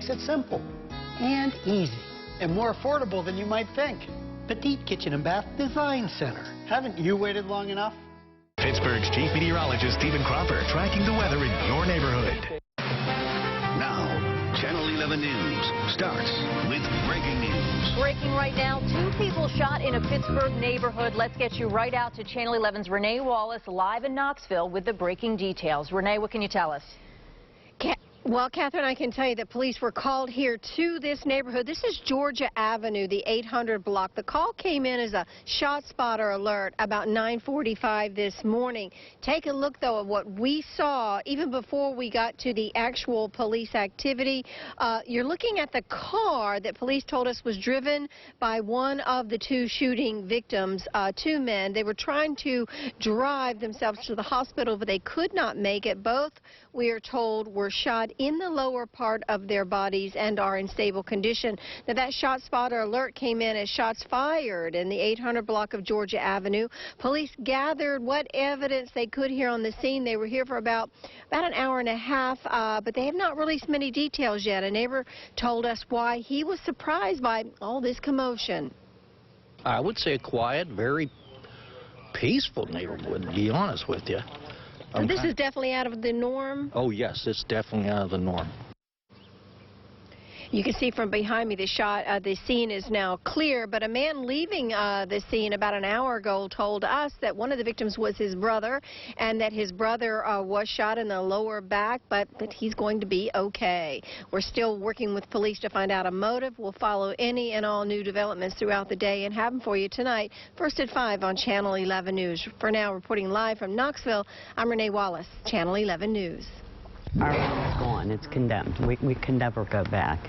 makes it simple and easy and more affordable than you might think. Petite Kitchen and Bath Design Center. Haven't you waited long enough? Pittsburgh's chief meteorologist Stephen Cropper tracking the weather in your neighborhood. Now, Channel 11 News starts with breaking news. Breaking right now, 2 people shot in a Pittsburgh neighborhood. Let's get you right out to Channel 11's Renee Wallace live in Knoxville with the breaking details. Renee, what can you tell us? Well, Catherine, I can tell you that police were called here to this neighborhood. This is Georgia Avenue, the 800 block. The call came in as a shot spotter alert about 9:45 this morning. Take a look, though, at what we saw even before we got to the actual police activity. You're looking at the car that police told us was driven by one of the 2 shooting victims, 2 men. They were trying to drive themselves to the hospital, but they could not make it. Both, we are told, were shot in the lower part of their bodies and are in stable condition. Now, that shot spotter alert came in as shots fired in the 800 block of Georgia Avenue. Police gathered what evidence they could here on the scene. They were here for about an hour and a half, but they have not released many details yet. A neighbor told us why he was surprised by all this commotion. I would say a quiet, very peaceful neighborhood, to be honest with you. So this is definitely out of the norm? Oh, yes, it's definitely out of the norm. You can see from behind me the scene is now clear, but a man leaving the scene about an hour ago told us that one of the victims was his brother and that his brother was shot in the lower back, but that he's going to be okay. We're still working with police to find out a motive. We'll follow any and all new developments throughout the day and have them for you tonight, first at 5 on Channel 11 News. For now, reporting live from Knoxville, I'm Renee Wallace, Channel 11 News. Our home is gone. It's condemned. We can never go back.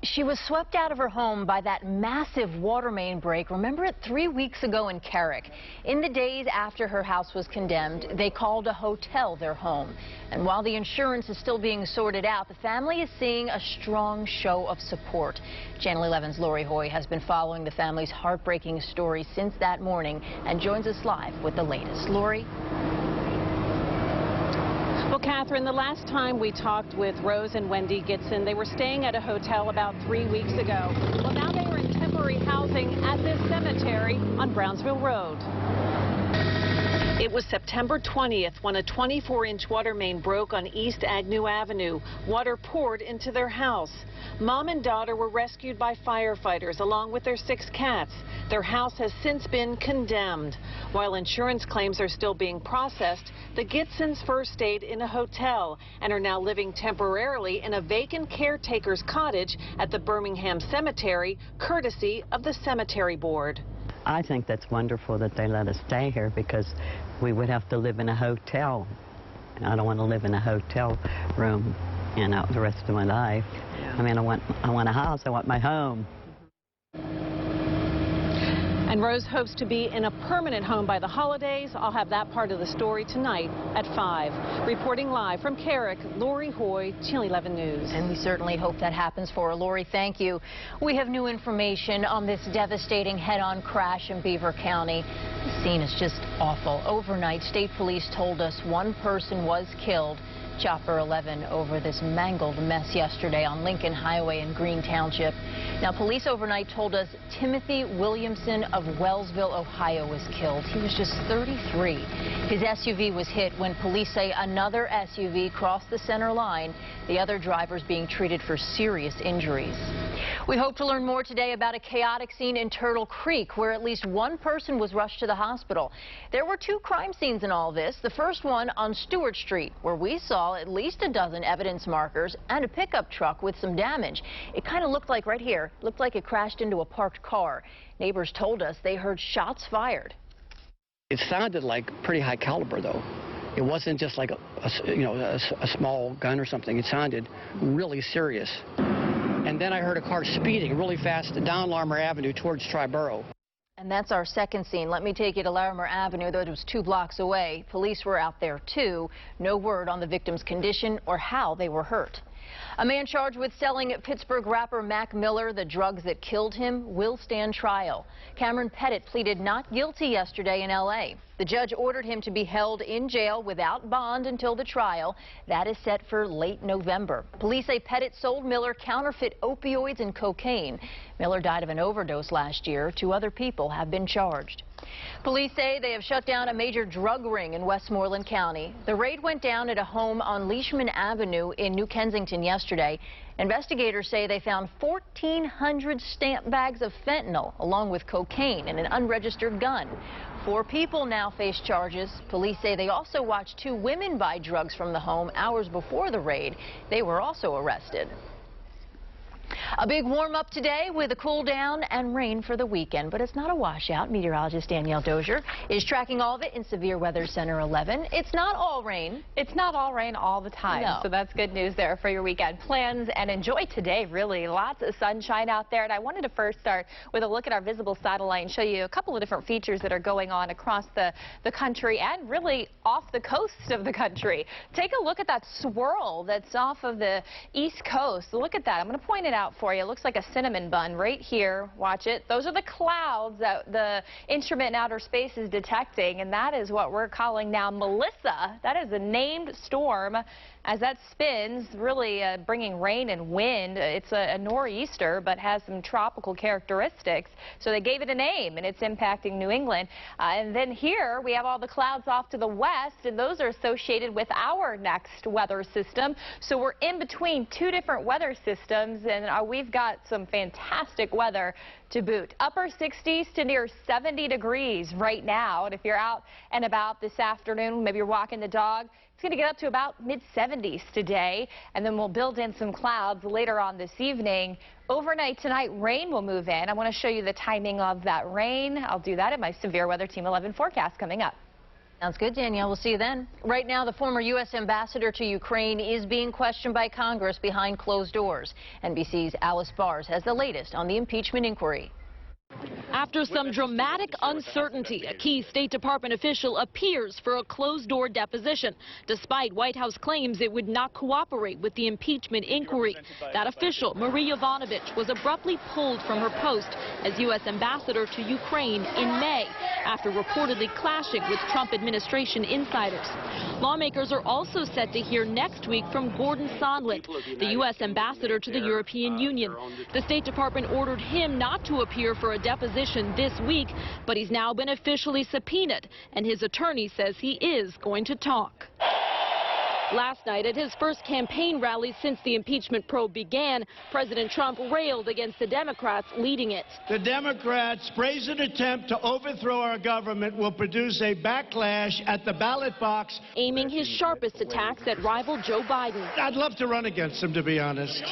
She was swept out of her home by that massive water main break. Remember it 3 weeks ago in Carrick. In the days after her house was condemned, they called a hotel their home. And while the insurance is still being sorted out, the family is seeing a strong show of support. Channel 11's Lori Hoy has been following the family's heartbreaking story since that morning and joins us live with the latest. Lori? Well, Catherine, the last time we talked with Rose and Wendy Gitson, they were staying at a hotel about 3 weeks ago. Well, now they are in temporary housing at this cemetery on Brownsville Road. It was September 20th when a 24-inch water main broke on East Agnew Avenue. Water poured into their house. Mom and daughter were rescued by firefighters along with their 6 cats. Their house has since been condemned. While insurance claims are still being processed, the Gitsons first stayed in a hotel and are now living temporarily in a vacant caretaker's cottage at the Birmingham Cemetery, courtesy of the Cemetery Board. I think that's wonderful that they let us stay here because we would have to live in a hotel. And I don't want to live in a hotel room, you know, the rest of my life. I mean, I want a house. I want my home. And Rose hopes to be in a permanent home by the holidays. I'll have that part of the story tonight at 5. Reporting live from Carrick, Lori Hoy, Channel 11 News. And we certainly hope that happens for her. Lori, thank you. We have new information on this devastating head-on crash in Beaver County. The scene is just awful. Overnight, state police told us 1 person was killed. Chopper 11 over this mangled mess yesterday on Lincoln Highway in Green Township. Now, police overnight told us Timothy Williamson of Wellsville, Ohio, was killed. He was just 33. His SUV was hit when police say another SUV crossed the center line, the other drivers being treated for serious injuries. We hope to learn more today about a chaotic scene in Turtle Creek where at least 1 person was rushed to the hospital. There were 2 crime scenes in all this. The first one on Stewart Street, where we saw at least a dozen evidence markers and a pickup truck with some damage. It kind of looked like right here, looked like it crashed into a parked car. Neighbors told us they heard shots fired. It sounded like pretty high caliber, though. It wasn't just like a small gun or something. It sounded really serious. And then I heard a car speeding really fast down Larimer Avenue towards Triborough. And that's our second scene. Let me take you to Larimer Avenue, though it was 2 blocks away. Police were out there, too. No word on the victim's condition or how they were hurt. A man charged with selling Pittsburgh rapper Mac Miller the drugs that killed him will stand trial. Cameron Pettit pleaded not guilty yesterday in L.A. The judge ordered him to be held in jail without bond until the trial. That is set for late November. Police say Pettit sold Miller counterfeit opioids and cocaine. Miller died of an overdose last year. 2 other people have been charged. Police say they have shut down a major drug ring in Westmoreland County. The raid went down at a home on Leishman Avenue in New Kensington yesterday. Investigators say they found 1,400 stamp bags of fentanyl along with cocaine and an unregistered gun. 4 people now face charges. Police say they also watched 2 women buy drugs from the home hours before the raid. They were also arrested. A big warm-up today with a cool down and rain for the weekend, but it's not a washout. Meteorologist Danielle Dozier is tracking all of it in Severe Weather Center 11. It's not all rain. It's not all rain all the time, No. So that's good news there for your weekend plans. And enjoy today, really. Lots of sunshine out there. And I wanted to first start with a look at our visible satellite and show you a couple of different features that are going on across the country and really off the coast of the country. Take a look at that swirl that's off of the east coast. Look at that. I'm going to point it out for you. It looks like a cinnamon bun right here. Watch it. Those are the clouds that the instrument in outer space is detecting, and that is what we're calling now Melissa. That is a named storm as that spins, really bringing rain and wind. It's a nor'easter, but has some tropical characteristics, so they gave it a name, and it's impacting New England. And then here we have all the clouds off to the west, and those are associated with our next weather system. So we're in between 2 different weather systems, and we've got some fantastic weather to boot. Upper 60s to near 70 degrees right now, and if you're out and about this afternoon, maybe you're walking the dog, it's going to get up to about mid-70s today, and then we'll build in some clouds later on this evening. Overnight tonight, rain will move in. I want to show you the timing of that rain. I'll do that in my Severe Weather Team 11 forecast coming up. Sounds good, Danielle. We'll see you then. Right now, the former U.S. ambassador to Ukraine is being questioned by Congress behind closed doors. NBC's Alice Bars has the latest on the impeachment inquiry. After some dramatic uncertainty, a key State Department official appears for a closed-door deposition, despite White House claims it would not cooperate with the impeachment inquiry. That official, Marie Yovanovitch, was abruptly pulled from her post as U.S. ambassador to Ukraine in May, after reportedly clashing with Trump administration insiders. Lawmakers are also set to hear next week from Gordon Sondland, the U.S. ambassador to the European Union. The State Department ordered him not to appear for a deposition this week, but he's now been officially subpoenaed, and his attorney says he is going to talk. Last night, at his first campaign rally since the impeachment probe began, President Trump railed against the Democrats leading it. The Democrats' brazen attempt to overthrow our government will produce a backlash at the ballot box, aiming his sharpest attacks at rival Joe Biden. I'd love to run against him, to be honest.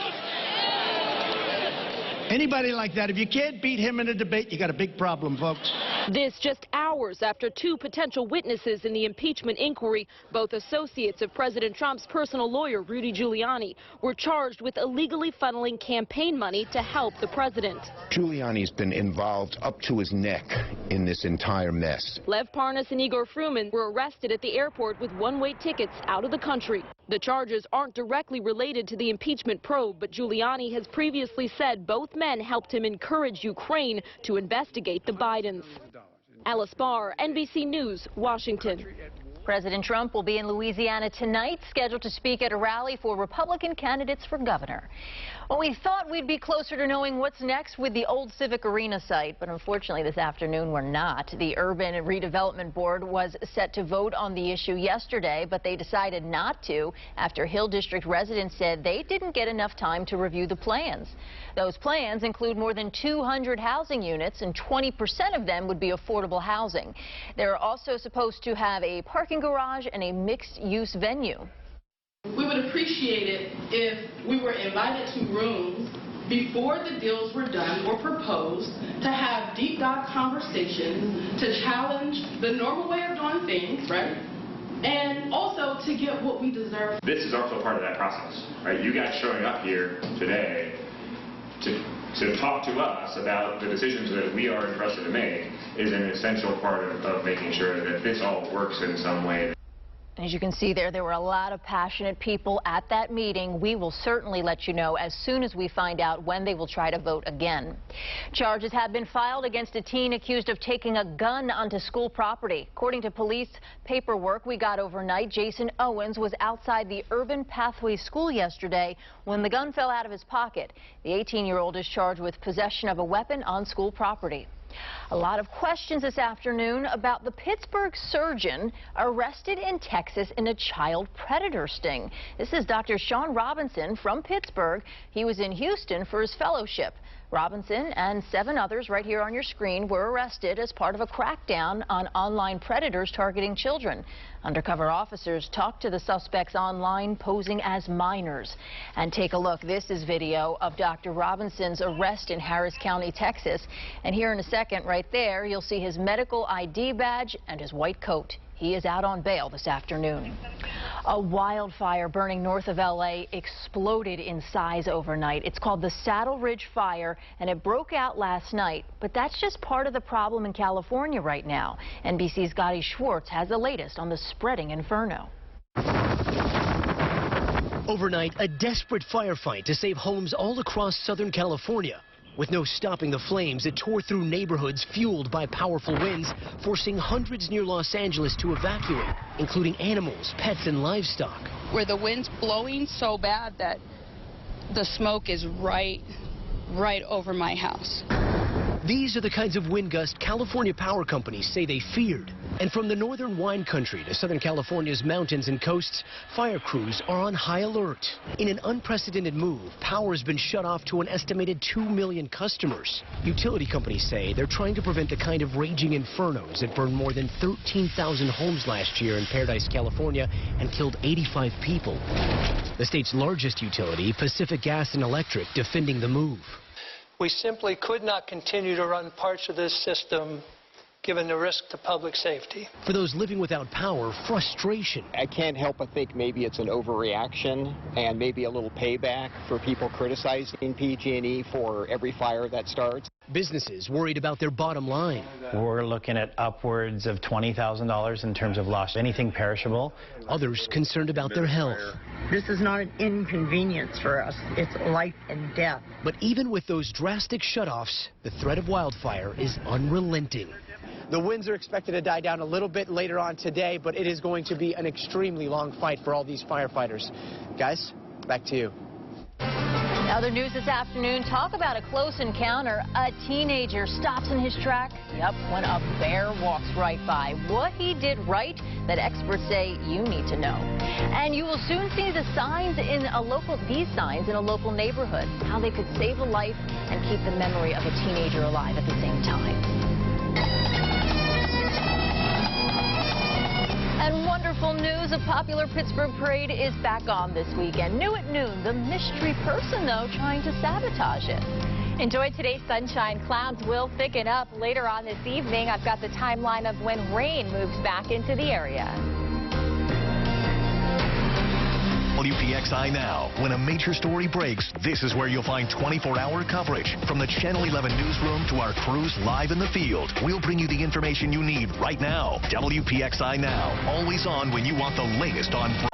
Anybody like that, if you can't beat him in a debate, you got a big problem, folks. This just hours after 2 potential witnesses in the impeachment inquiry, both associates of President Trump's personal lawyer, Rudy Giuliani, were charged with illegally funneling campaign money to help the president. Giuliani's been involved up to his neck in this entire mess. Lev Parnas and Igor Fruman were arrested at the airport with one-way tickets out of the country. The charges aren't directly related to the impeachment probe, but Giuliani has previously said both men helped him encourage Ukraine to investigate the Bidens. Alice Barr, NBC News, Washington. President Trump will be in Louisiana tonight, scheduled to speak at a rally for Republican candidates for governor. Well, we thought we'd be closer to knowing what's next with the old Civic Arena site, but unfortunately this afternoon we're not. The Urban Redevelopment Board was set to vote on the issue yesterday, but they decided not to after Hill District residents said they didn't get enough time to review the plans. Those plans include more than 200 housing units, and 20% of them would be affordable housing. They're also supposed to have a parking garage and a mixed-use venue. We would appreciate it if we were invited to rooms before the deals were done or proposed to have deep dive conversations, to challenge the normal way of doing things, right? And also to get what we deserve. This is also part of that process, right? You guys showing up here today to talk to us about the decisions that we are entrusted to make is an essential part of making sure that this all works in some way. As you can see there were a lot of passionate people at that meeting. We will certainly let you know as soon as we find out when they will try to vote again. Charges have been filed against a teen accused of taking a gun onto school property. According to police paperwork we got overnight, Jason Owens was outside the Urban Pathway School yesterday when the gun fell out of his pocket. The 18-year-old is charged with possession of a weapon on school property. A lot of questions this afternoon about the Pittsburgh surgeon arrested in Texas in a child predator sting. This is Dr. Sean Robinson from Pittsburgh. He was in Houston for his fellowship. Robinson and 7 others right here on your screen were arrested as part of a crackdown on online predators targeting children. Undercover officers talked to the suspects online posing as minors. And take a look. This is video of Dr. Robinson's arrest in Harris County, Texas. And here in a second, right there, you'll see his medical ID badge and his white coat. He is out on bail this afternoon. A wildfire burning north of L.A. exploded in size overnight. It's called the Saddle Ridge Fire, and it broke out last night. But that's just part of the problem in California right now. NBC's Gotti Schwartz has the latest on the spreading inferno. Overnight, a desperate firefight to save homes all across Southern California. With no stopping the flames, it tore through neighborhoods fueled by powerful winds, forcing hundreds near Los Angeles to evacuate, including animals, pets, and livestock. Where the wind's blowing so bad that the smoke is right over my house. These are the kinds of wind gusts California power companies say they feared. And from the northern wine country to Southern California's mountains and coasts, fire crews are on high alert. In an unprecedented move, power has been shut off to an estimated 2 million customers. Utility companies say they're trying to prevent the kind of raging infernos that burned more than 13,000 homes last year in Paradise, California, and killed 85 people. The state's largest utility, Pacific Gas and Electric, defending the move. We simply could not continue to run parts of this system given the risk to public safety. For those living without power, frustration. I can't help but think maybe it's an overreaction and maybe a little payback for people criticizing PG&E for every fire that starts. Businesses worried about their bottom line. We're looking at upwards of $20,000 in terms of loss, anything perishable. Others concerned about their health. This is not an inconvenience for us. It's life and death. But even with those drastic shutoffs, the threat of wildfire is unrelenting. The winds are expected to die down a little bit later on today, but it is going to be an extremely long fight for all these firefighters. Guys, back to you. Other news this afternoon, talk about a close encounter. A teenager stops in his tracks. Yep, when a bear walks right by. What he did right that experts say you need to know. And you will soon see the signs in these signs in a local neighborhood, how they could save a life and keep the memory of a teenager alive at the same time. And wonderful news, a popular Pittsburgh parade is back on this weekend. New at noon, the mystery person, though, trying to sabotage it. Enjoy today's sunshine. Clouds will thicken up later on this evening. I've got the timeline of when rain moves back into the area. WPXI Now. When a major story breaks, this is where you'll find 24-hour coverage. From the Channel 11 newsroom to our crews live in the field, we'll bring you the information you need right now. WPXI Now. Always on when you want the latest on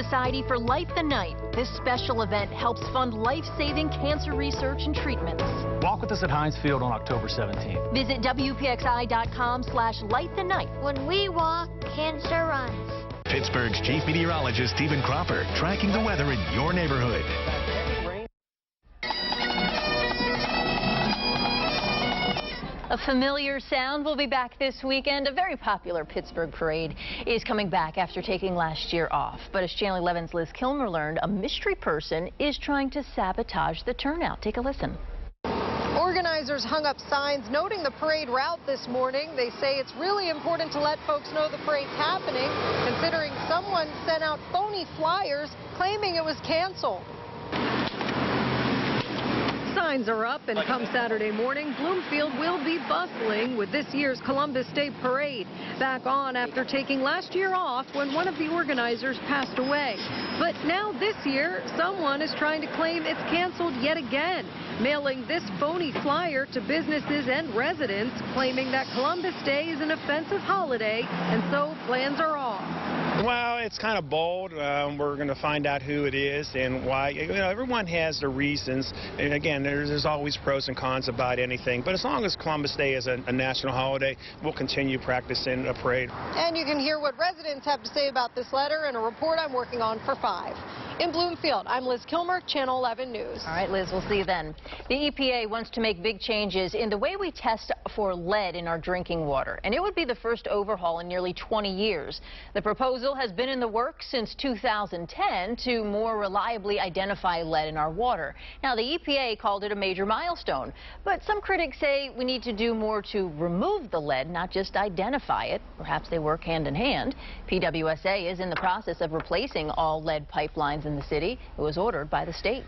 Society for Life the Night. This special event helps fund life-saving cancer research and treatments. Walk with us at Heinz Field on October 17th. Visit WPXI.com/light-the-night. When we walk, cancer runs. Pittsburgh's Chief Meteorologist Stephen Cropper tracking the weather in your neighborhood. A familiar sound will be back this weekend. A very popular Pittsburgh parade is coming back after taking last year off. But as Channel 11's Liz Kilmer learned, a mystery person is trying to sabotage the turnout. Take a listen. Organizers hung up signs noting the parade route this morning. They say it's really important to let folks know the parade's happening, considering someone sent out phony flyers claiming it was canceled. Signs are up, and come Saturday morning, Bloomfield will be bustling with this year's Columbus Day Parade. Back on after taking last year off when one of the organizers passed away. But now this year, someone is trying to claim it's canceled yet again, mailing this phony flyer to businesses and residents, claiming that Columbus Day is an offensive holiday, and so plans are off. Well, it's kind of bold. We're going to find out who it is and why. You know, everyone has their reasons. And again, there's always pros and cons about anything. But as long as Columbus Day is a national holiday, we'll continue practicing a parade. And you can hear what residents have to say about this letter in a report I'm working on for 5. In Bloomfield, I'm Liz Kilmer, Channel 11 News. All right, Liz, we'll see you then. The EPA wants to make big changes in the way we test for lead in our drinking water, and it would be the first overhaul in nearly 20 years. The proposal has been in the works since 2010 to more reliably identify lead in our water. Now, the EPA called it a major milestone, but some critics say we need to do more to remove the lead, not just identify it. Perhaps they work hand in hand. PWSA is in the process of replacing all lead pipelines in the city. It was ordered by the state.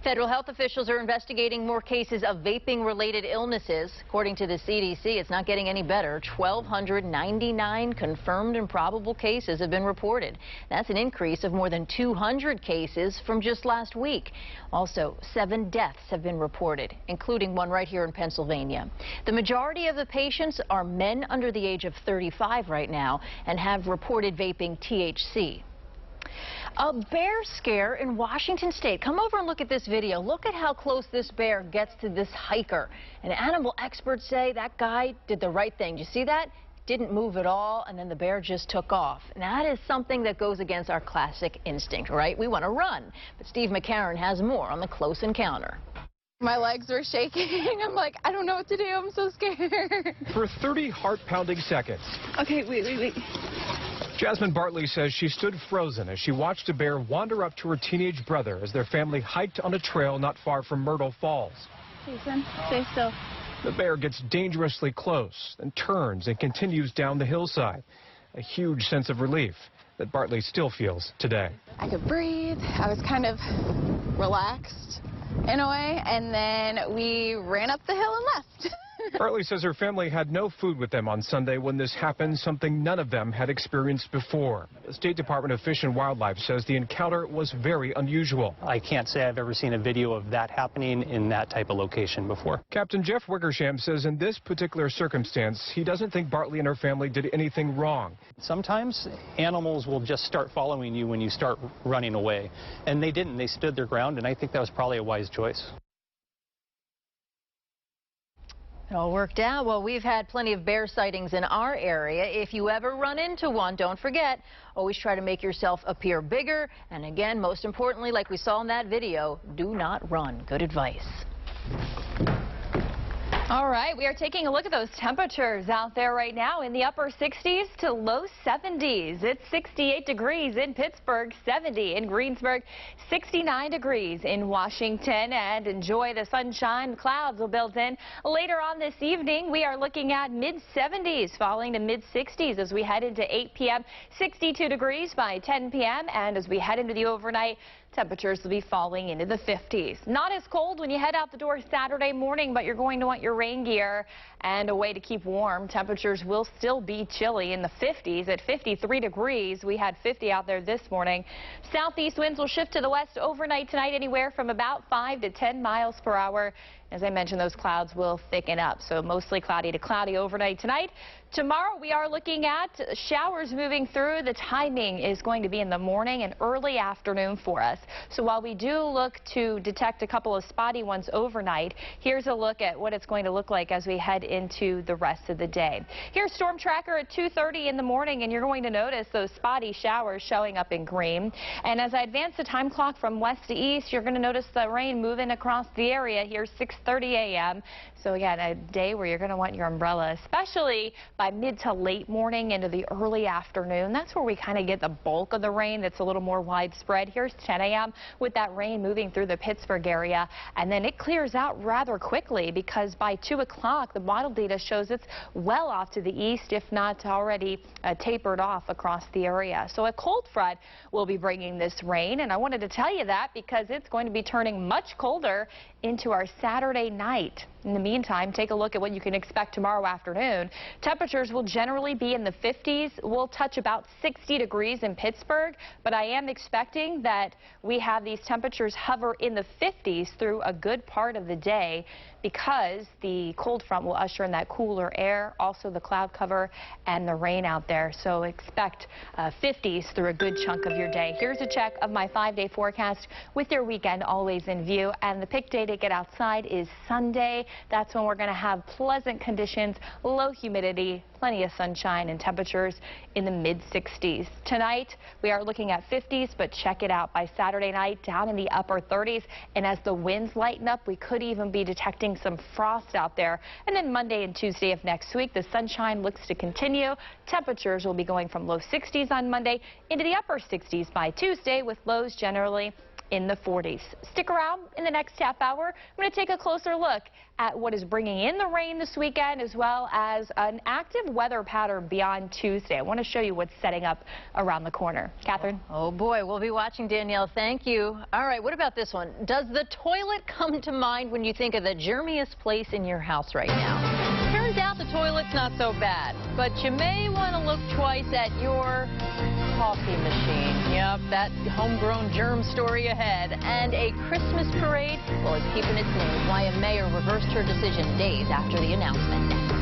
Federal health officials are investigating more cases of vaping-related illnesses. According to the CDC, it's not getting any better. 1,299 confirmed and probable cases have been reported. That's an increase of more than 200 cases from just last week. Also, 7 deaths have been reported, including one right here in Pennsylvania. The majority of the patients are men under the age of 35 right now and have reported vaping THC. A bear scare in Washington State. Come over and look at this video. Look at how close this bear gets to this hiker. And animal experts say that guy did the right thing. You see that? Didn't move at all, and then the bear just took off. Now, that is something that goes against our classic instinct, right? We want to run. But Steve McCarron has more on the close encounter. My legs were shaking. I'm like, I don't know what to do. I'm so scared. For 30 heart-pounding seconds. Okay, wait. Jasmine Bartley says she stood frozen as she watched a bear wander up to her teenage brother as their family hiked on a trail not far from Myrtle Falls. Jason, stay still. The bear gets dangerously close, then turns and continues down the hillside. A huge sense of relief that Bartley still feels today. I could breathe. I was kind of relaxed in a way, and then we ran up the hill and left. Bartley says her family had no food with them on Sunday when this happened, something none of them had experienced before. The State Department of Fish and Wildlife says the encounter was very unusual. I can't say I've ever seen a video of that happening in that type of location before. Captain Jeff Wickersham says in this particular circumstance, he doesn't think Bartley and her family did anything wrong. Sometimes animals will just start following you when you start running away. And they didn't. They stood their ground, and I think that was probably a wise choice. It all worked out. Well, we've had plenty of bear sightings in our area. If you ever run into one, don't forget, always try to make yourself appear bigger. And again, most importantly, like we saw in that video, do not run. Good advice. All right, we are taking a look at those temperatures out there right now in the upper 60s to low 70s. It's 68 degrees in Pittsburgh, 70 in Greensburg, 69 degrees in Washington. And enjoy the sunshine. Clouds will build in. Later on this evening, we are looking at mid-70s, falling to mid-60s as we head into 8 p.m., 62 degrees by 10 p.m. And as we head into the overnight, temperatures will be falling into the 50s. Not as cold when you head out the door Saturday morning, but you're going to want your rain gear and a way to keep warm. Temperatures will still be chilly in the 50s at 53 degrees. We had 50 out there this morning. Southeast winds will shift to the west overnight tonight, anywhere from about 5 to 10 miles per hour. As I mentioned, those clouds will thicken up, so mostly cloudy to cloudy overnight tonight. Tomorrow we are looking at showers moving through. The timing is going to be in the morning and early afternoon for us. So while we do look to detect a couple of spotty ones overnight, here's a look at what it's going to look like as we head into the rest of the day. Here's Storm Tracker at 2:30 in the morning, and you're going to notice those spotty showers showing up in green. And as I advance the time clock from west to east, you're going to notice the rain moving across the area here 6:30 a.m. So again, a day where you're going to want your umbrella, especially by mid to late morning into the early afternoon. That's where we kind of get the bulk of the rain that's a little more widespread. Here's 10 a.m. with that rain moving through the Pittsburgh area, and then it clears out rather quickly because by 2 o'clock the model data shows it's well off to the east, if not already tapered off across the area. So a cold front will be bringing this rain, and I wanted to tell you that because it's going to be turning much colder into our Saturday night. In the meantime, take a look at what you can expect tomorrow afternoon. Temperatures will generally be in the 50s. We'll touch about 60 degrees in Pittsburgh, but I am expecting that we have these temperatures hover in the 50s through a good part of the day because the cold front will usher in that cooler air, also the cloud cover and the rain out there. So expect 50s through a good chunk of your day. Here's a check of my 5-day forecast with your weekend always in view. And the pick day to get outside is Sunday. That's when we're going to have pleasant conditions, low humidity, plenty of sunshine, and temperatures in the mid-60s. Tonight, we are looking at 50s, but check it out. By Saturday night, down in the upper 30s. And as the winds lighten up, we could even be detecting some frost out there. And then Monday and Tuesday of next week, the sunshine looks to continue. Temperatures will be going from low 60s on Monday into the upper 60s by Tuesday, with lows generally in the 40s. Stick around in the next half hour. I'm going to take a closer look at what is bringing in the rain this weekend, as well as an active weather pattern beyond Tuesday. I want to show you what's setting up around the corner. Catherine? Oh boy, we'll be watching, Danielle. Thank you. All right, what about this one? Does the toilet come to mind when you think of the germiest place in your house right now? Turns out the toilet's not so bad, but you may want to look twice at your coffee machine. Yep, that homegrown germ story ahead. And a Christmas parade, well, it's keeping its name. Why a mayor reversed her decision days after the announcement. Next.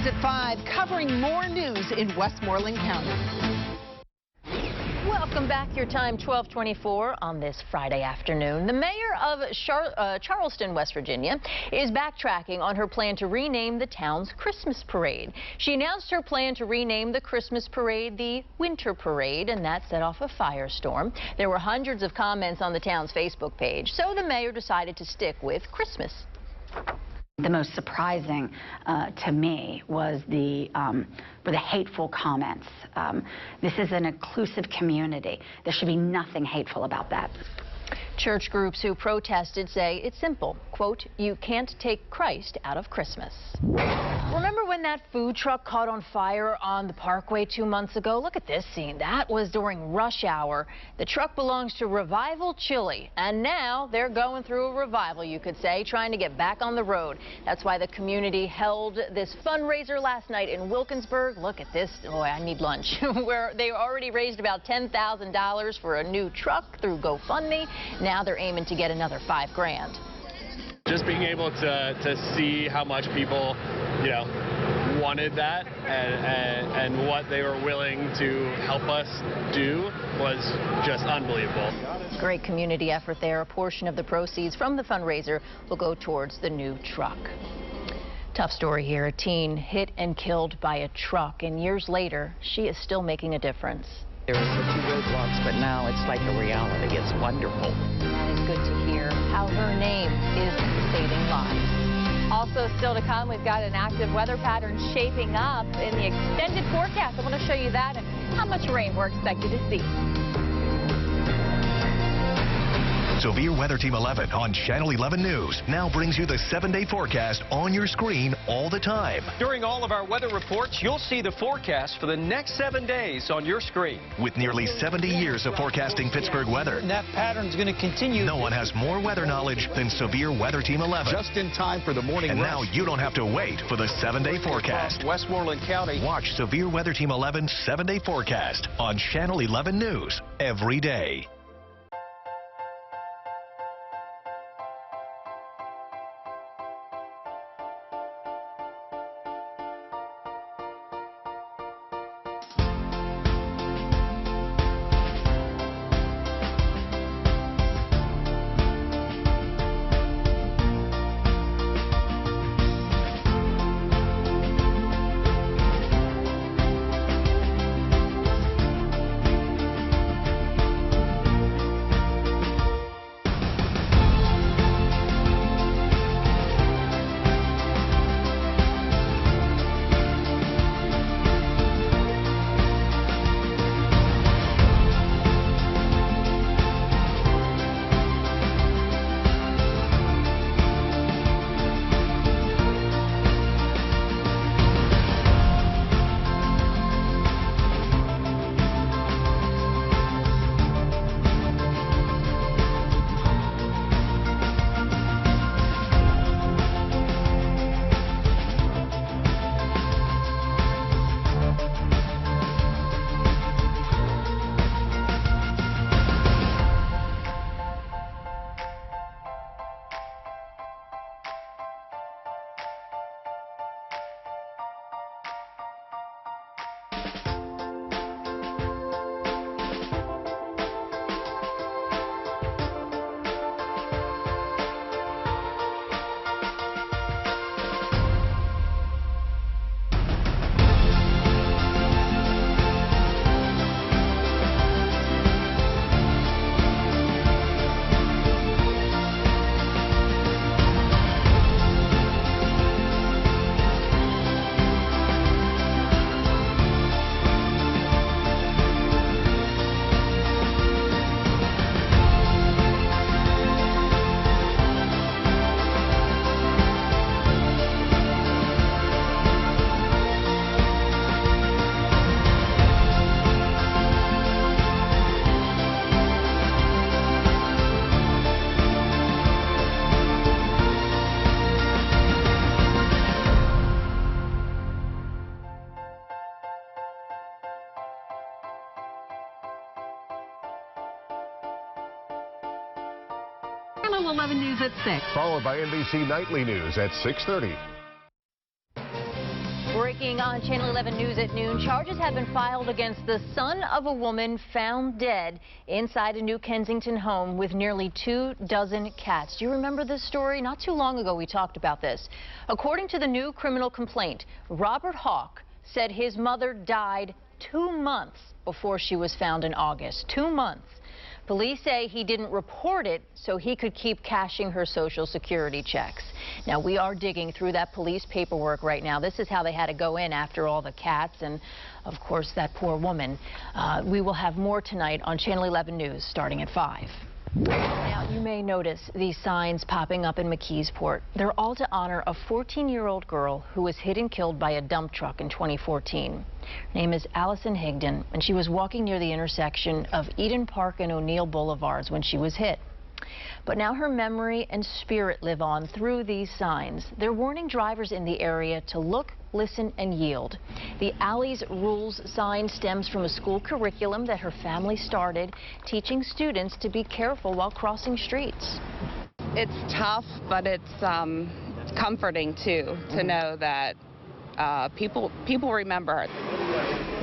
News at 5, covering more news in Westmoreland County. Welcome back. Your time, 12:24 on this Friday afternoon. The mayor of Charleston, West Virginia, is backtracking on her plan to rename the town's Christmas parade. She announced her plan to rename the Christmas parade the Winter Parade, and that set off a firestorm. There were hundreds of comments on the town's Facebook page, so the mayor decided to stick with Christmas. The most surprising to me was the hateful comments. This is an inclusive community. There should be nothing hateful about that. Church groups who protested say it's simple. Quote, you can't take Christ out of Christmas. Remember when that food truck caught on fire on the Parkway 2 months ago? Look at this scene. That was during rush hour. The truck belongs to Revival Chili, and now they're going through a revival, you could say, trying to get back on the road. That's why the community held this fundraiser last night in Wilkinsburg. Look at this. Boy, I need lunch. Where they already raised about $10,000 for a new truck through GoFundMe. Now they're aiming to get another $5 grand. Just being able to see how much people, wanted that and what they were willing to help us do was just unbelievable. Great community effort there. A portion of the proceeds from the fundraiser will go towards the new truck. Tough story here. A teen hit and killed by a truck, and years later, she is still making a difference. There was a few roadblocks, but now it's like a reality. It's wonderful. It's good to hear how her name is saving lives. Also still to come, we've got an active weather pattern shaping up in the extended forecast. I want to show you that and how much rain we're expected to see. Severe Weather Team 11 on Channel 11 News now brings you the 7-day forecast on your screen all the time. During all of our weather reports, you'll see the forecast for the next 7 days on your screen. With nearly 70 years of forecasting Pittsburgh weather, And that pattern's going to continue. no one has more weather knowledge than Severe Weather Team 11. Just in time for the morning And rush. now you don't have to wait for the 7-day forecast. Westmoreland County. Watch Severe Weather Team 11's 7-day forecast on Channel 11 News every day. Channel 11 News at 6. Followed by NBC Nightly News at 6:30. Breaking on Channel 11 News at noon, charges have been filed against the son of a woman found dead inside a New Kensington home with nearly 24 cats. Do you remember this story? Not too long ago we talked about this. According to the new criminal complaint, Robert Hawk said his mother died 2 months before she was found in August. 2 months. Police say he didn't report it so he could keep cashing her Social Security checks. Now, we are digging through that police paperwork right now. This is how they had to go in after all the cats and, of course, that poor woman. We will have more tonight on Channel 11 News starting at 5. Now, you may notice these signs popping up in McKeesport. They're all to honor a 14-year-old girl who was hit and killed by a dump truck in 2014. Her name is Allison Higdon, and she was walking near the intersection of Eden Park and O'Neill Boulevards when she was hit. But now her memory and spirit live on through these signs. They're warning drivers in the area to look, listen, and yield. The Alley's Rules sign stems from a school curriculum that her family started, teaching students to be careful while crossing streets. It's tough, but it's comforting, too, to know that people remember.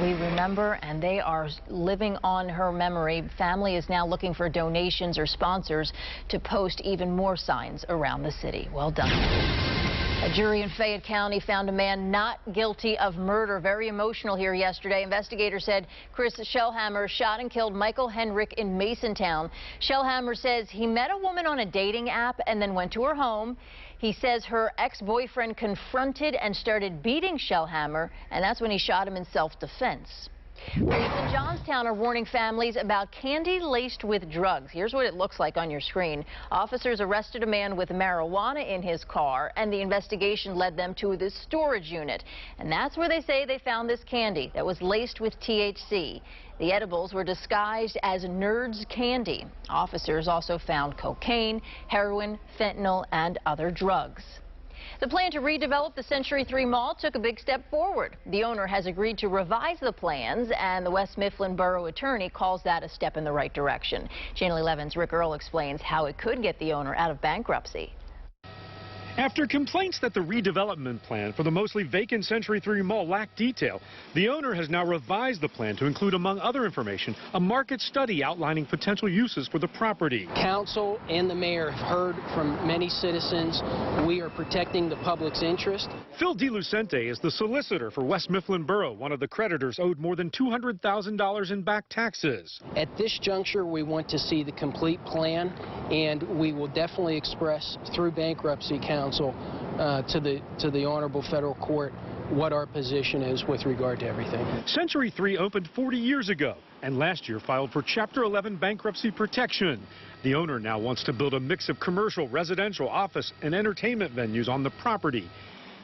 We remember, and they are living on her memory. Family is now looking for donations or sponsors to post even more signs around the city. Well done. A jury in Fayette County found a man not guilty of murder. Very emotional here yesterday. Investigators said Chris Shellhammer shot and killed Michael Henrick in Masontown. Shellhammer says he met a woman on a dating app and then went to her home. He says her ex-boyfriend confronted and started beating Shellhammer, and that's when he shot him in self-defense. Police in Johnstown are warning families about candy laced with drugs. Here's what it looks like on your screen. Officers arrested a man with marijuana in his car, and the investigation led them to this storage unit. And that's where they say they found this candy that was laced with THC. The edibles were disguised as Nerds candy. Officers also found cocaine, heroin, fentanyl, and other drugs. The plan to redevelop the Century 3 Mall took a big step forward. The owner has agreed to revise the plans, and the West Mifflin Borough attorney calls that a step in the right direction. Channel 11's Rick Earl explains how it could get the owner out of bankruptcy. After complaints that the redevelopment plan for the mostly vacant Century 3 Mall lacked detail, the owner has now revised the plan to include, among other information, a market study outlining potential uses for the property. Council and the mayor have heard from many citizens. We are protecting the public's interest. Phil DeLucente is the solicitor for West Mifflin Borough. One of the creditors owed more than $200,000 in back taxes. At this juncture, we want to see the complete plan, and we will definitely express through bankruptcy counsel to the Honorable Federal Court what our position is with regard to everything. Century 3 opened 40 years ago and last year filed for Chapter 11 bankruptcy protection. The owner now wants to build a mix of commercial, residential, office, and entertainment venues on the property.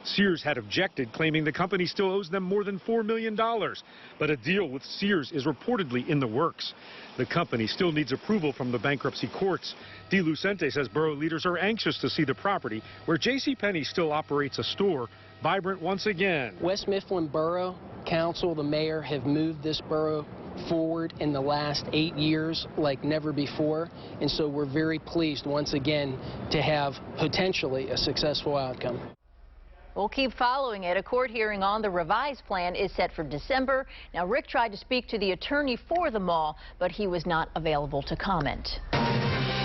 Sears had objected, claiming the company still owes them more than $4 million. But a deal with Sears is reportedly in the works. The company still needs approval from the bankruptcy courts. DeLucente says borough leaders are anxious to see the property, where JCPenney still operates a store, vibrant once again. West Mifflin Borough Council, the mayor, have moved this borough forward in the last 8 years like never before, and so we're very pleased once again to have potentially a successful outcome. We'll keep following it. A court hearing on the revised plan is set for December. Now, Rick tried to speak to the attorney for the mall, but he was not available to comment.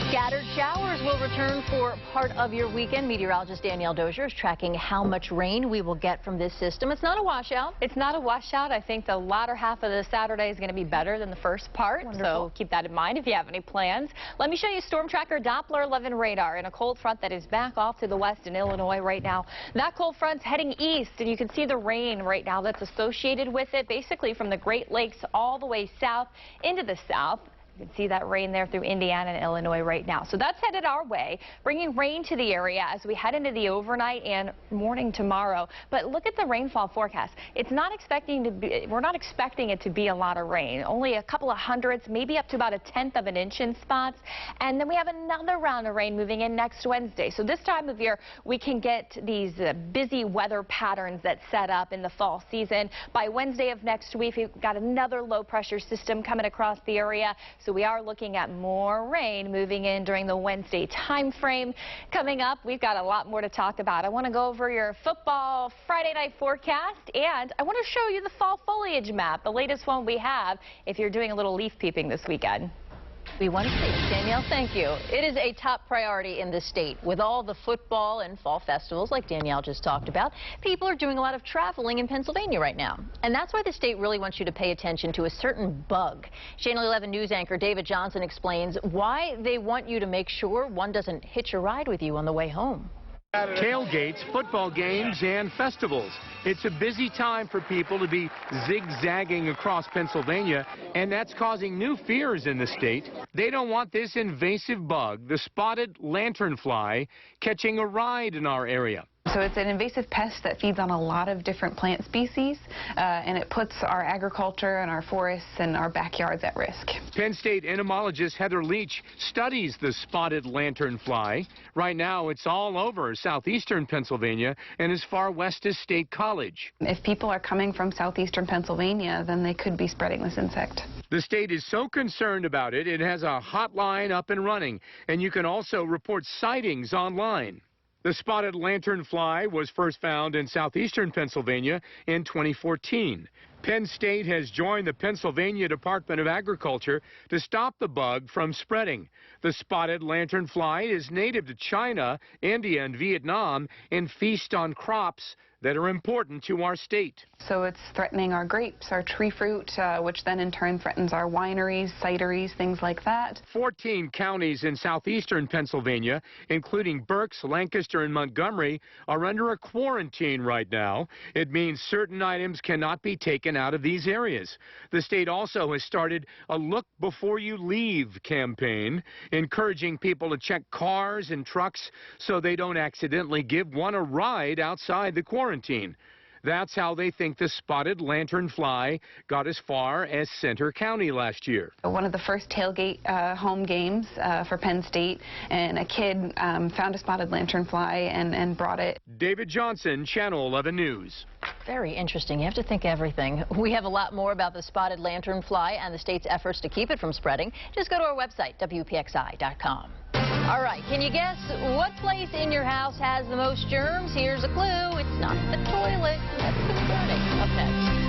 Scattered showers will return for part of your weekend. Meteorologist Danielle Dozier is tracking how much rain we will get from this system. It's not a washout. It's not a washout. I think the latter half of the Saturday is going to be better than the first part. Wonderful. So keep that in mind if you have any plans. Let me show you Storm Tracker Doppler 11 radar in a cold front that is back off to the west in Illinois right now. That cold front's heading east, and you can see the rain right now that's associated with it, basically from the Great Lakes all the way south into the south. You can see that rain there through Indiana and Illinois right now. So that's headed our way, bringing rain to the area as we head into the overnight and morning tomorrow. But look at the rainfall forecast. It's not expecting to be, we're not expecting it to be a lot of rain. Only a couple of hundredths, maybe up to about 1/10 of an inch in spots. And then we have another round of rain moving in next Wednesday. So this time of year, we can get these busy weather patterns that set up in the fall season. By Wednesday of next week, we've got another low pressure system coming across the area. So so we are looking at more rain moving in during the Wednesday time frame. Coming up, we've got a lot more to talk about. I want to go over your football Friday night forecast, and I want to show you the fall foliage map, the latest one we have, if you're doing a little leaf peeping this weekend. We want to see it. Danielle, thank you. It is a top priority in the state. With all the football and fall festivals like Danielle just talked about, people are doing a lot of traveling in Pennsylvania right now. And that's why the state really wants you to pay attention to a certain bug. Channel 11 news anchor David Johnson explains why they want you to make sure one doesn't hitch a ride with you on the way home. Tailgates, football games, and festivals. It's a busy time for people to be zigzagging across Pennsylvania, and that's causing new fears in the state. They don't want this invasive bug, the spotted lanternfly, catching a ride in our area. So it's an invasive pest that feeds on a lot of different plant species, and it puts our agriculture and our forests and our backyards at risk. Penn State entomologist Heather Leach studies the spotted lanternfly. Right now, it's all over southeastern Pennsylvania and as far west as State College. If people are coming from southeastern Pennsylvania, then they could be spreading this insect. The state is so concerned about it, it has a hotline up and running, and you can also report sightings online. The spotted lanternfly was first found in southeastern Pennsylvania in 2014. Penn State has joined the Pennsylvania Department of Agriculture to stop the bug from spreading. The spotted lanternfly is native to China, India, and Vietnam and feasts on crops that are important to our state. So it's threatening our grapes, our tree fruit, which then in turn threatens our wineries, cideries, things like that. 14 counties in southeastern Pennsylvania, including Berks, Lancaster, and Montgomery, are under a quarantine right now. It means certain items cannot be taken out of these areas. The state also has started a Look Before You Leave campaign, encouraging people to check cars and trucks so they don't accidentally give one a ride outside the quarantine. That's how they think the spotted lanternfly got as far as Center County last year. One of the first tailgate home games for Penn State, and a kid found a spotted lanternfly and brought it. David Johnson, Channel 11 News. Very interesting. You have to think everything. We have a lot more about the spotted lanternfly and the state's efforts to keep it from spreading. Just go to our website, WPXI.com. All right, can you guess what place in your house has the most germs? Here's a clue. It's not the toilet. That's concerning. Up next.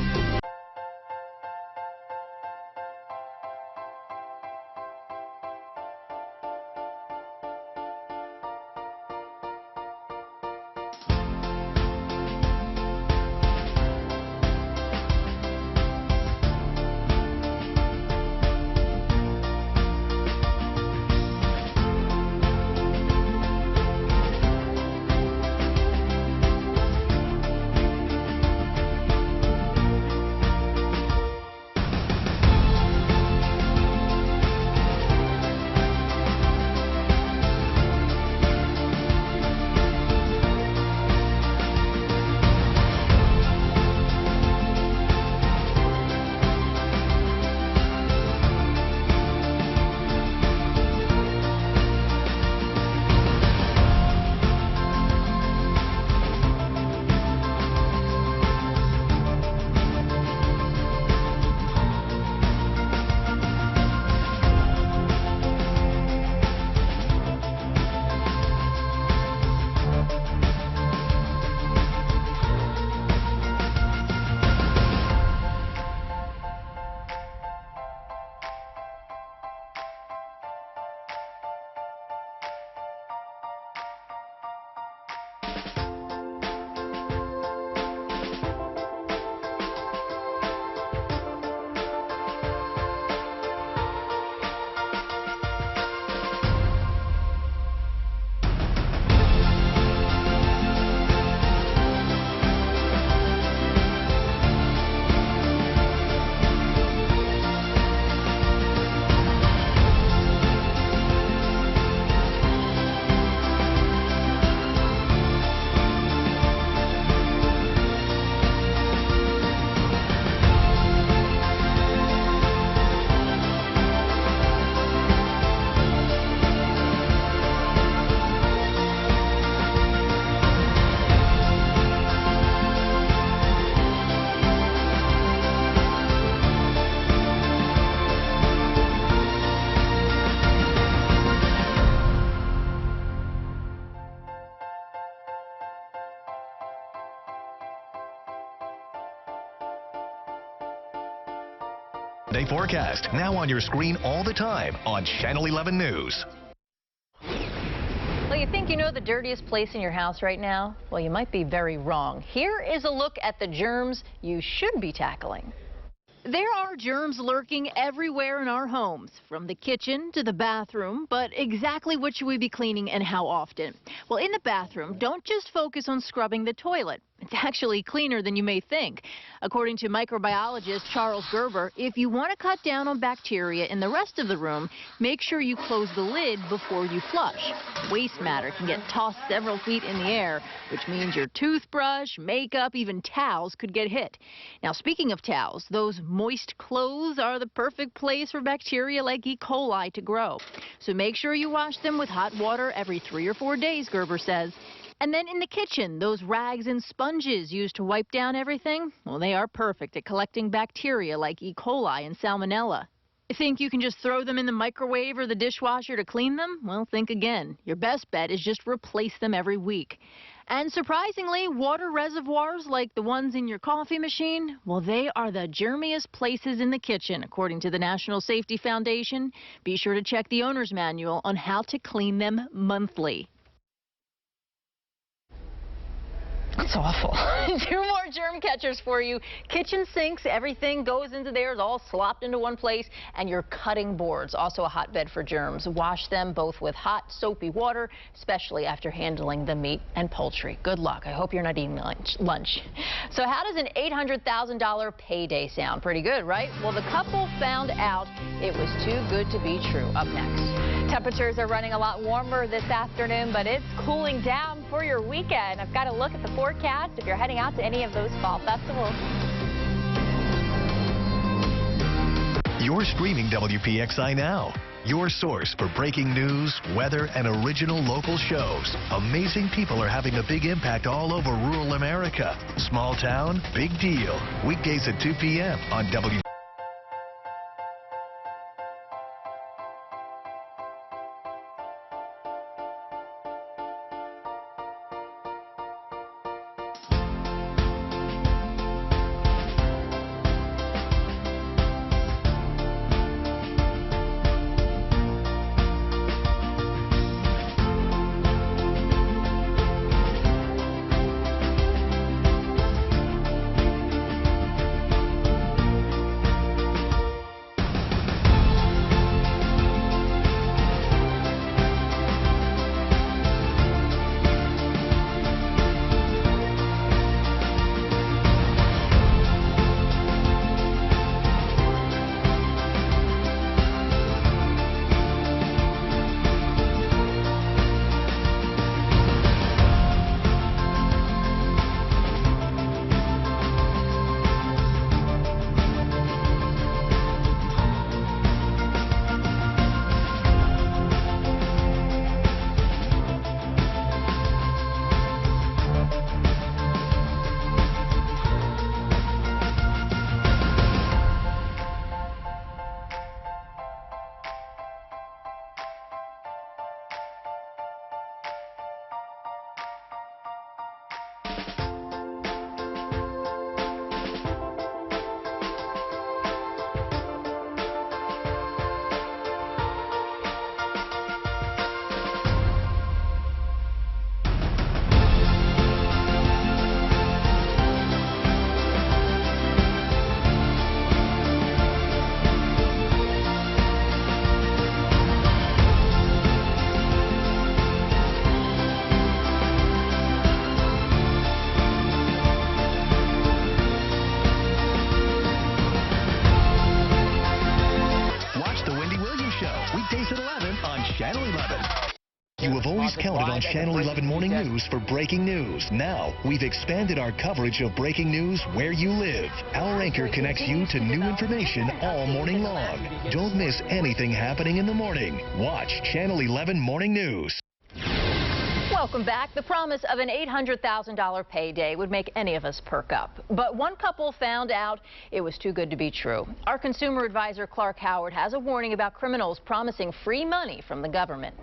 7-day forecast, now on your screen all the time on Channel 11 News. Well, you think you know the dirtiest place in your house right now? Well, you might be very wrong. Here is a look at the germs you should be tackling. There are germs lurking everywhere in our homes, from the kitchen to the bathroom, but exactly what should we be cleaning and how often? Well, in the bathroom, don't just focus on scrubbing the toilet. It's actually cleaner than you may think. According to microbiologist Charles Gerber, if you want to cut down on bacteria in the rest of the room, make sure you close the lid before you flush. Waste matter can get tossed several feet in the air, which means your toothbrush, makeup, even towels could get hit. Now, speaking of towels, those moist clothes are the perfect place for bacteria like E. coli to grow. So make sure you wash them with hot water every 3 or 4 days, Gerber says. And then in the kitchen, those rags and sponges used to wipe down everything, well, they are perfect at collecting bacteria like E. coli and salmonella. Think you can just throw them in the microwave or the dishwasher to clean them? Well, think again. Your best bet is just replace them every week. And surprisingly, water reservoirs like the ones in your coffee machine, well, they are the germiest places in the kitchen, according to the National Safety Foundation. Be sure to check the owner's manual on how to clean them monthly. That's awful. 2 more germ catchers for you. Kitchen sinks, everything goes into there, it's all slopped into one place, and your cutting boards, also a hotbed for germs. Wash them both with hot, soapy water, especially after handling the meat and poultry. Good luck. I hope you're not eating lunch. So how does an $800,000 payday sound? Pretty good, right? Well, the couple found out it was too good to be true. Up next. Temperatures are running a lot warmer this afternoon, but it's cooling down for your weekend. I've got to look at the forecast if you're heading out to any of those fall festivals. You're streaming WPXI now. Your source for breaking news, weather, and original local shows. Amazing people are having a big impact all over rural America. Small town, big deal. Weekdays at 2 p.m. on WPXI. You have always counted on Channel 11 Morning News for breaking news. Now, we've expanded our coverage of breaking news where you live. Our anchor connects you to new information all morning long. Don't miss anything happening in the morning. Watch Channel 11 Morning News. Welcome back. The promise of an $800,000 payday would make any of us perk up. But one couple found out it was too good to be true. Our consumer advisor Clark Howard has a warning about criminals promising free money from the government.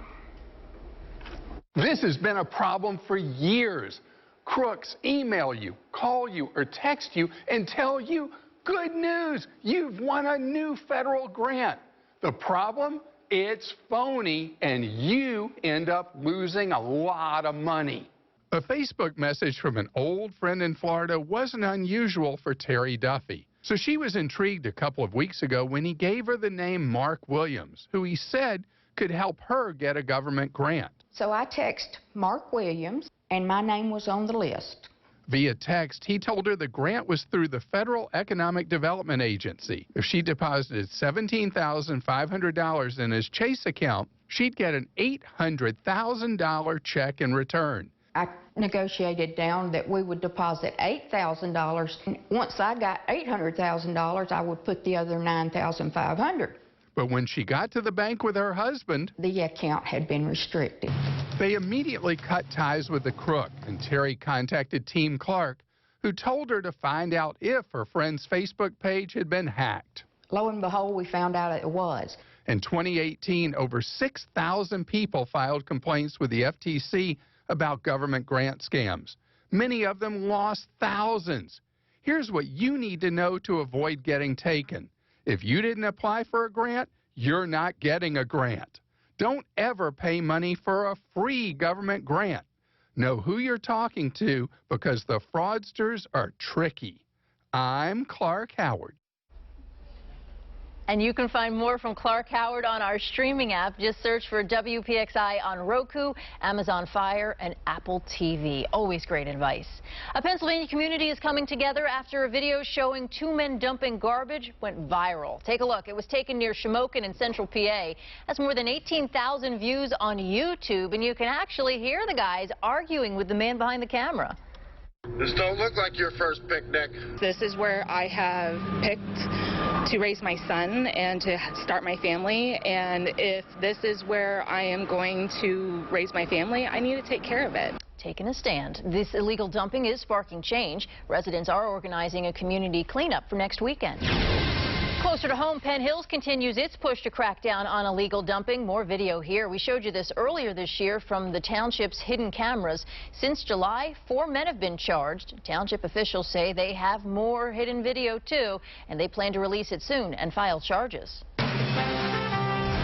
This has been a problem for years. Crooks email you, call you, or text you and tell you Good news! You've won a new federal grant. The problem? It's phony, and you end up losing a lot of money. A Facebook message from an old friend in Florida wasn't unusual for Terry Duffy. So she was intrigued a couple of weeks ago when he gave her the name Mark Williams, who he said could help her get a government grant. So I text Mark Williams, and my name was on the list. Via text, he told her the grant was through the Federal Economic Development Agency. If she deposited $17,500 in his Chase account, she'd get an $800,000 check in return. I negotiated down that we would deposit $8,000. Once I got $800,000, I would put the other $9,500. But when she got to the bank with her husband, the account had been restricted. They immediately cut ties with the crook, and Terry contacted Team Clark, who told her to find out if her friend's Facebook page had been hacked. Lo and behold, we found out it was. In 2018, over 6,000 people filed complaints with the FTC about government grant scams. Many of them lost thousands. Here's what you need to know to avoid getting taken. If you didn't apply for a grant, you're not getting a grant. Don't ever pay money for a free government grant. Know who you're talking to because the fraudsters are tricky. I'm Clark Howard. And you can find more from Clark Howard on our streaming app. Just search for WPXI on Roku, Amazon Fire, and Apple TV. Always great advice. A Pennsylvania community is coming together after a video showing two men dumping garbage went viral. Take a look. It was taken near Shamokin in central PA. That's more than 18,000 views on YouTube, and you can actually hear the guys arguing with the man behind the camera. This don't look like your first picnic. This is where I have picked to raise my son and to start my family, and if this is where I am going to raise my family, I need to take care of it. Taking a stand. This illegal dumping is sparking change. Residents are organizing a community cleanup for next weekend. Closer to home, Penn Hills continues its push to crack down on illegal dumping. More video here. We showed you this earlier this year from the township's hidden cameras. Since July, 4 men have been charged. Township officials say they have more hidden video too, and they plan to release it soon and file charges.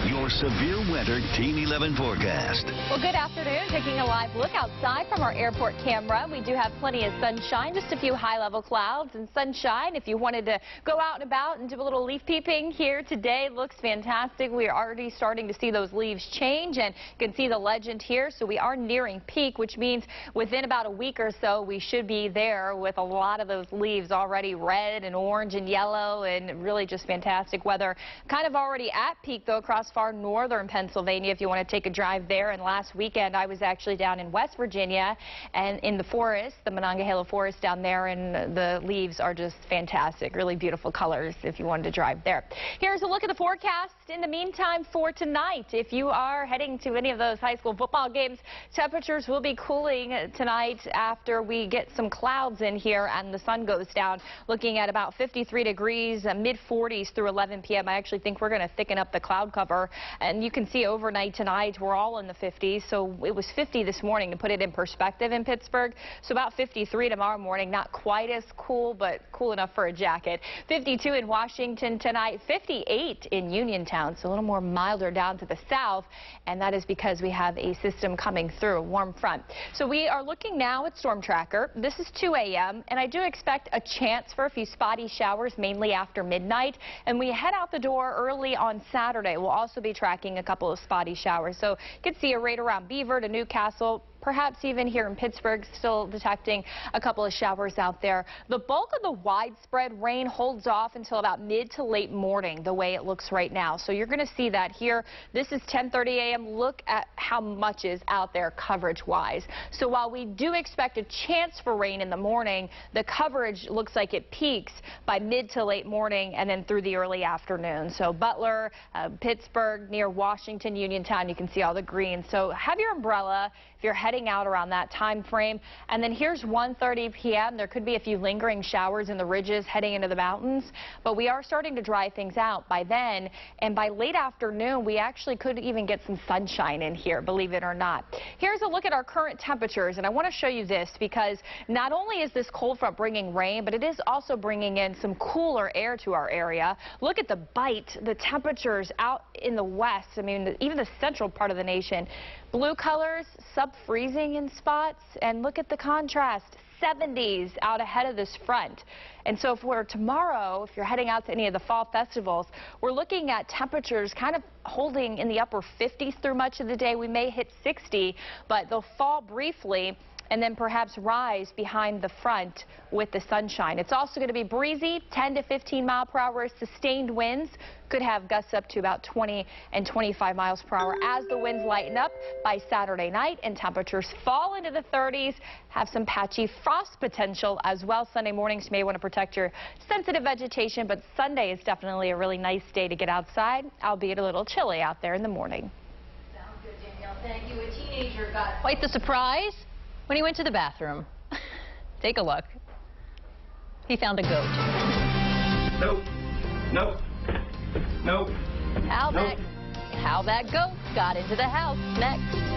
Your severe weather Team 11 forecast. Well, good afternoon. Taking a live look outside from our airport camera. We do have plenty of sunshine, just a few high-level clouds and sunshine. If you wanted to go out and about and do a little leaf peeping here today, looks fantastic. We are already starting to see those leaves change, and you can see the legend here. So we are nearing peak, which means within about a week or so, we should be there with a lot of those leaves already red and orange and yellow, and really just fantastic weather. Kind of already at peak, though, across far northern Pennsylvania, if you want to take a drive there. And last weekend, I was actually down in West Virginia and in the forest, the Monongahela forest down there, and the leaves are just fantastic. Really beautiful colors if you wanted to drive there. Here's a look at the forecast in the meantime for tonight. If you are heading to any of those high school football games, temperatures will be cooling tonight after we get some clouds in here and the sun goes down. Looking at about 53 degrees, mid-40s through 11 p.m. I actually think we're going to thicken up the cloud cover. And you can see overnight tonight, we're all in the 50s. So it was 50 this morning, to put it in perspective, in Pittsburgh. So about 53 tomorrow morning. Not quite as cool, but cool enough for a jacket. 52 in Washington tonight, 58 in Uniontown. So a little more milder down to the south. And that is because we have a system coming through, a warm front. So we are looking now at Storm Tracker. This is 2 a.m. and I do expect a chance for a few spotty showers, mainly after midnight. And we head out the door early on Saturday. We'll also be tracking a couple of spotty showers. So you can see a rate around Beaver to Newcastle. Perhaps even here in Pittsburgh, still detecting a couple of showers out there. The bulk of the widespread rain holds off until about mid to late morning, the way it looks right now. So you're going to see that here. This is 10:30 a.m. Look at how much is out there coverage-wise. So while we do expect a chance for rain in the morning, the coverage looks like it peaks by mid to late morning and then through the early afternoon. So Butler, Pittsburgh, near Washington, Uniontown, you can see all the green. So have your umbrella if you're heading heading out around that time frame. And then here's 1:30 p.m. There could be a few lingering showers in the ridges heading into the mountains, but we are starting to dry things out by then. And by late afternoon, we actually could even get some sunshine in here, believe it or not. Here's a look at our current temperatures, and I want to show you this because not only is this cold front bringing rain, but it is also bringing in some cooler air to our area. Look at the bite, the temperatures out in the west. I mean, even the central part of the nation. Blue colors, sub-freezing in spots, and look at the contrast. 70s out ahead of this front. And so for tomorrow, if you're heading out to any of the fall festivals, we're looking at temperatures kind of holding in the upper 50s through much of the day. We may hit 60, but they'll fall briefly and then perhaps rise behind the front with the sunshine. It's also going to be breezy, 10 to 15 mile per hour sustained winds. Could have gusts up to about 20 and 25 miles per hour as the winds lighten up by Saturday night and temperatures fall into the 30s. Have some patchy frost potential as well Sunday mornings. You may want to protect your sensitive vegetation, but Sunday is definitely a really nice day to get outside, albeit a little chilly out there in the morning. Sounds good, Danielle. Thank you. A teenager got quite the surprise when he went to the bathroom. Take a look. He found a goat. Nope. Nope. Nope. How that goat got into the house. Next.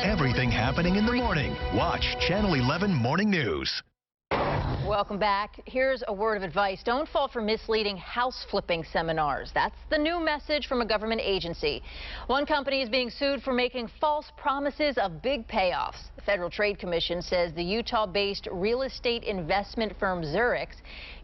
Everything happening in the morning. Watch Channel 11 Morning News. Welcome back. Here's a word of advice. Don't fall for misleading house flipping seminars. That's the new message from a government agency. One company is being sued for making false promises of big payoffs. The Federal Trade Commission says the Utah-based real estate investment firm Zurich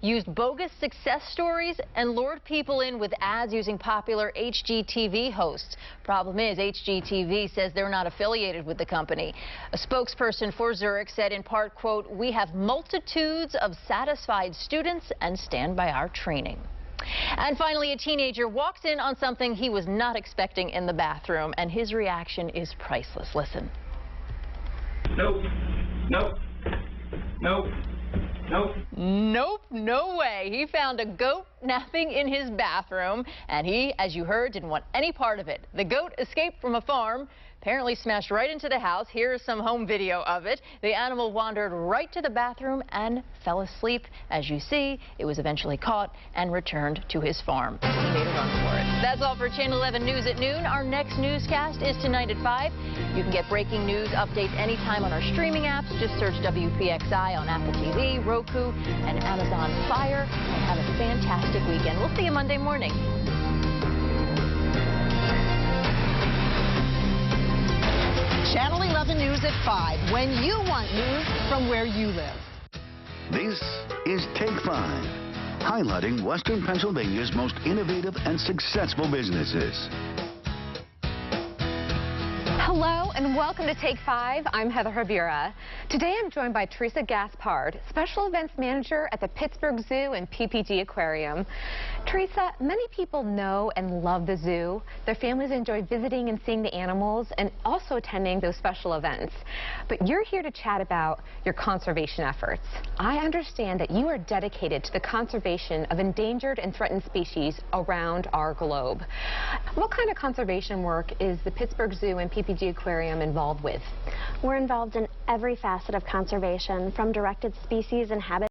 used bogus success stories and lured people in with ads using popular HGTV hosts. Problem is, HGTV says they're not affiliated with the company. A spokesperson for Zurich said in part, quote, "We have multitudes of satisfied students and stand by our training." And finally, a teenager walks in on something he was not expecting in the bathroom, and his reaction is priceless. Listen. Nope. Nope. Nope. Nope. Nope, no way. He found a goat napping in his bathroom, and he, as you heard, didn't want any part of it. The goat escaped from a farm, apparently smashed right into the house. Here's some home video of it. The animal wandered right to the bathroom and fell asleep. As you see, it was eventually caught and returned to his farm. He made a run for it. That's all for Channel 11 News at noon. Our next newscast is tonight at 5. You can get breaking news updates anytime on our streaming apps. Just search WPXI on Apple TV, Roku, and Amazon Fire. And have a fantastic weekend. We'll see you Monday morning. Channel 11 News at 5, when you want news from where you live. This is Take 5, highlighting Western Pennsylvania's most innovative and successful businesses. Hello and welcome to Take 5. I'm Heather Havira. Today I'm joined by Teresa Gaspard, Special Events Manager at the Pittsburgh Zoo and PPG Aquarium. Teresa, many people know and love the zoo. Their families enjoy visiting and seeing the animals and also attending those special events. But you're here to chat about your conservation efforts. I understand that you are dedicated to the conservation of endangered and threatened species around our globe. What kind of conservation work is the Pittsburgh Zoo and PPG Aquarium involved with? We're involved in every facet of conservation, from directed species and habitat